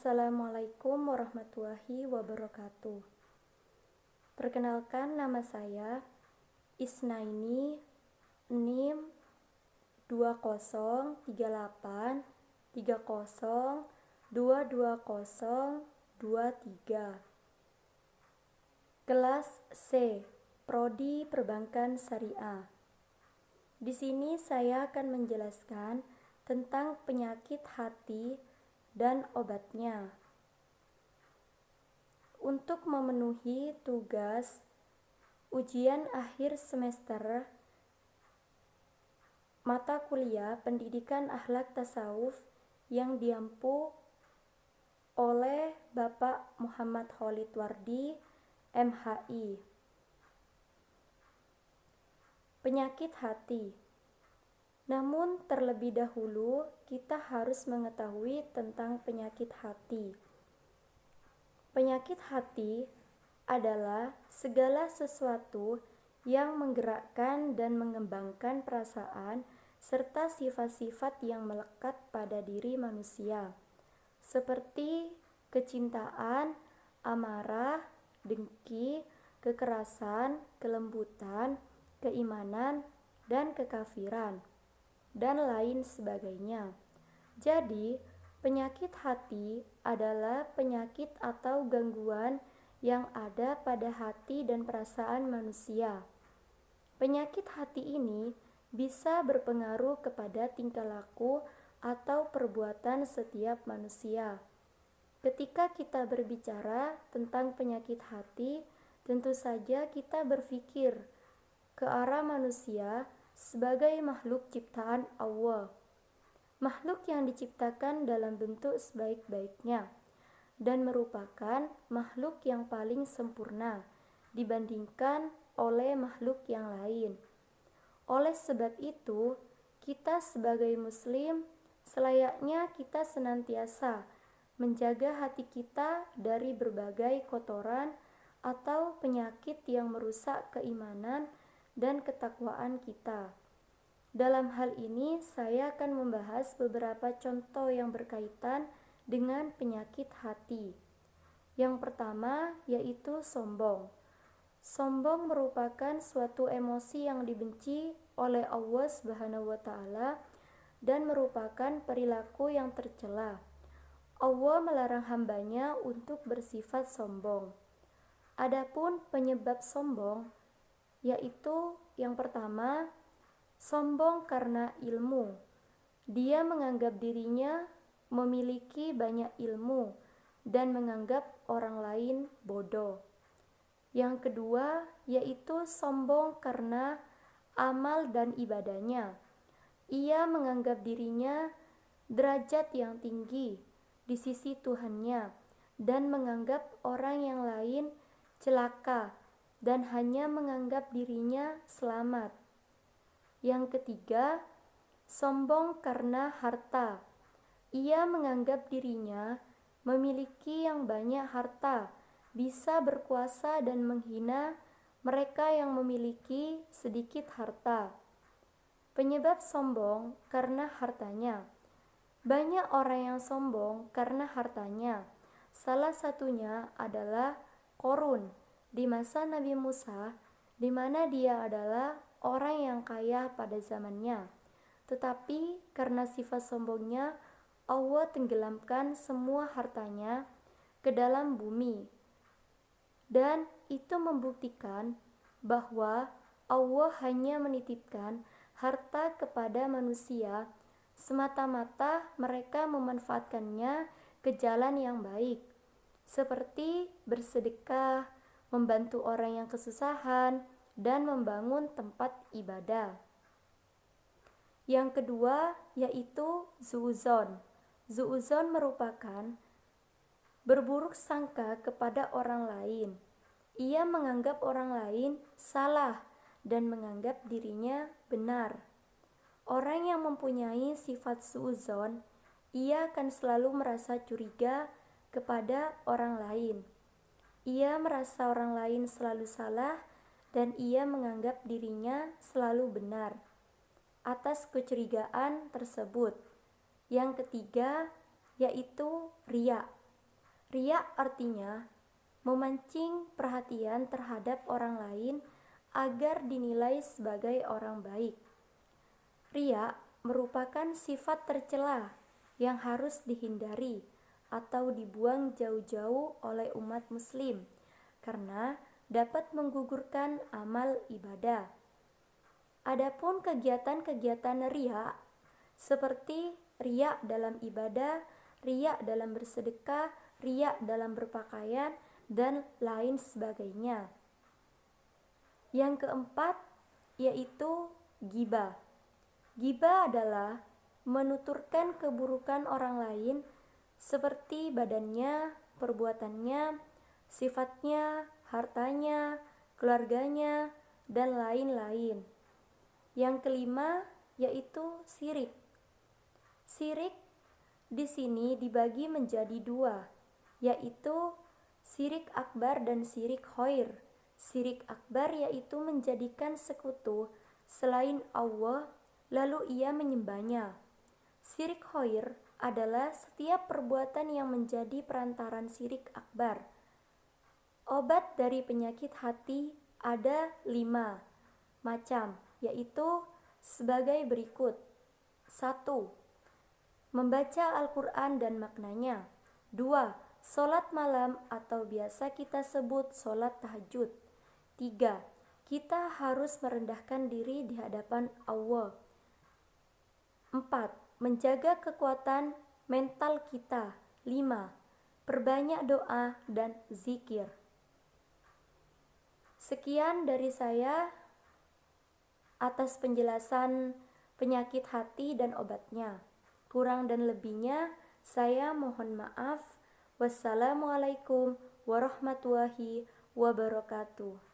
Assalamualaikum warahmatullahi wabarakatuh. Perkenalkan, nama saya Isnaini NIM 2030302203. Kelas C, Prodi Perbankan Syariah. Di sini saya akan menjelaskan tentang penyakit hati dan obatnya. Untuk memenuhi tugas ujian akhir semester mata kuliah Pendidikan Akhlak Tasawuf yang diampu oleh Bapak Muhammad Khalid Wardi, MHI. Penyakit hati. Namun terlebih dahulu kita harus mengetahui tentang penyakit hati. Penyakit hati adalah segala sesuatu yang menggerakkan dan mengembangkan perasaan serta sifat-sifat yang melekat pada diri manusia, seperti kecintaan, amarah, dengki, kekerasan, kelembutan, keimanan, dan kekafiran, dan lain sebagainya. Jadi, penyakit hati adalah penyakit atau gangguan yang ada pada hati dan perasaan manusia. Penyakit hati ini bisa berpengaruh kepada tingkah laku atau perbuatan setiap manusia. Ketika kita berbicara tentang penyakit hati, tentu saja kita berpikir ke arah manusia sebagai makhluk ciptaan Allah, makhluk yang diciptakan dalam bentuk sebaik-baiknya dan merupakan makhluk yang paling sempurna dibandingkan oleh makhluk yang lain. Oleh sebab itu, kita sebagai muslim selayaknya kita senantiasa menjaga hati kita dari berbagai kotoran atau penyakit yang merusak keimanan dan ketakwaan kita. Dalam hal ini, saya akan membahas beberapa contoh yang berkaitan dengan penyakit hati. Yang pertama yaitu sombong. Sombong merupakan suatu emosi yang dibenci oleh Allah Subhanahu wa Ta'ala dan merupakan perilaku yang tercela. Allah melarang hambanya untuk bersifat sombong. Adapun penyebab sombong yaitu yang pertama, sombong karena ilmu. Dia menganggap dirinya memiliki banyak ilmu dan menganggap orang lain bodoh. Yang kedua, yaitu sombong karena amal dan ibadahnya. Ia menganggap dirinya derajat yang tinggi di sisi Tuhannya dan menganggap orang yang lain celaka dan hanya menganggap dirinya selamat. Yang ketiga, sombong karena harta. Ia menganggap dirinya memiliki yang banyak harta, bisa berkuasa dan menghina mereka yang memiliki sedikit harta. Penyebab sombong karena hartanya. Banyak orang yang sombong karena hartanya. Salah satunya adalah Qorun di masa Nabi Musa, di mana dia adalah orang yang kaya pada zamannya. Tetapi karena sifat sombongnya, Allah tenggelamkan semua hartanya ke dalam bumi. Dan itu membuktikan bahwa Allah hanya menitipkan harta kepada manusia semata-mata mereka memanfaatkannya ke jalan yang baik, seperti bersedekah, membantu orang yang kesusahan, dan membangun tempat ibadah. Yang kedua yaitu zuuzon. Zuuzon merupakan berburuk sangka kepada orang lain. Ia menganggap orang lain salah dan menganggap dirinya benar. Orang yang mempunyai sifat suuzon, ia akan selalu merasa curiga kepada orang lain. Ia merasa orang lain selalu salah dan ia menganggap dirinya selalu benar. Atas kecurigaan tersebut. Yang ketiga yaitu riya. Riya artinya memancing perhatian terhadap orang lain agar dinilai sebagai orang baik. Riya merupakan sifat tercela yang harus dihindari atau dibuang jauh-jauh oleh umat muslim karena dapat menggugurkan amal ibadah. Adapun kegiatan-kegiatan riya seperti riya dalam ibadah, riya dalam bersedekah, riya dalam berpakaian, dan lain sebagainya. Yang keempat yaitu ghibah. Ghibah adalah menuturkan keburukan orang lain seperti badannya, perbuatannya, sifatnya, hartanya, keluarganya, dan lain-lain. Yang kelima yaitu syirik. Syirik di sini dibagi menjadi dua, yaitu syirik akbar dan syirik khair. Syirik akbar yaitu menjadikan sekutu selain Allah lalu ia menyembahnya. Syirik khair adalah setiap perbuatan yang menjadi perantaran syirik akbar. Obat dari penyakit hati ada 5 macam, yaitu sebagai berikut. 1. Membaca Al-Quran dan maknanya. 2. Sholat malam atau biasa kita sebut sholat tahajud. 3. Kita harus merendahkan diri di hadapan Allah. 4. Menjaga kekuatan mental kita. 5. Perbanyak doa dan zikir. Sekian dari saya atas penjelasan penyakit hati dan obatnya. Kurang dan lebihnya saya mohon maaf. Wassalamualaikum warahmatullahi wabarakatuh.